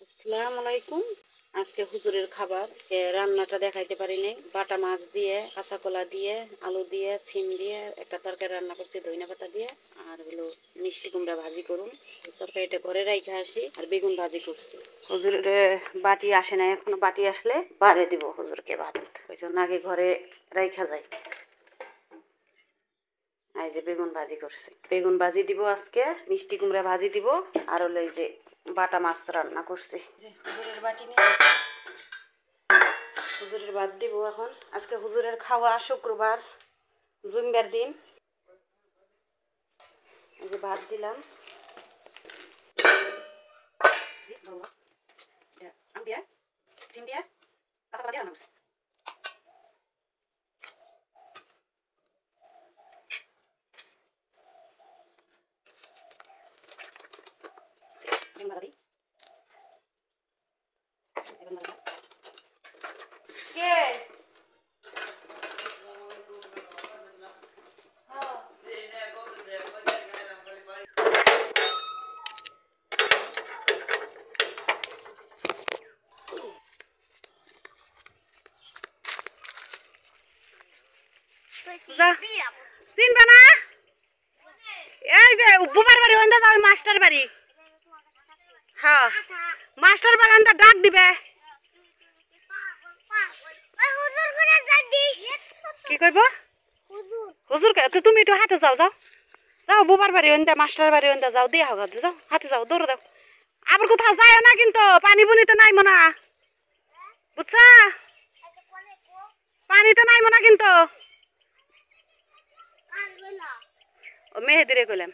আসসালামু আলাইকুম। আজকে হুজুরের খাবার রান্নাটা দেখাইতে পারি নাই। বাটা মাছ দিয়ে, কাঁচা কলা দিয়ে, আলু দিয়ে, সিম দিয়ে একটা তরকারি রান্না করছি ধইনা পাতা দিয়ে। আর হলো মিষ্টি কুমড়া ভাজি করুন। তরকারিটা ঘরে রাইখা আসি আর বেগুন ভাজি করছি। হুজুরের বাটি আসে না এখনো, বাটি আসলে বাড়ে দিব হুজুরকে ভাত। ওই জন্য আগে ঘরে রাইখা যাই। এই যে বেগুন ভাজি করছি, বেগুন ভাজি দিব আজকে, মিষ্টি কুমড়া ভাজি দিব, আর হলো এই যে বাটা মাছ রান্না করছি। হুজুরের বাটি নিয়ে আসি, হুজুরের ভাত দিব এখন। আজকে হুজুরের খাওয়া শুক্রবার, জুম্বার দিন। এই যে ভাত দিলাম, আম দিয়া, সিম দিয়া, কাঁচা কলা দিয়ে রান্না করছি। বেগুন ভাজা দিই। কে চিনবে না? এই যে বুবার বাড়ি ওন্দা যাও, মাস্টার বাড়ি। হ্যাঁ, মাস্টার বাড়ি ওন্দা ডাক দিবে। কি কইব? হুজুর কে তো তুমি একটু হাতে যাও, যাও যাও, বুবার বাড়ি ওন্দা, মাস্টার বাড়ি ওন্দা যাও, দিয়া হোক, যাও হাতে যাও, দৌড়ে দাও। আবার কোথাও যায় না কিন্তু, পানি বুনি তো নাই মনা, বুঝছা? পানি তো নাই মনা কিন্তু। ও মেহেদিরে কইলাম।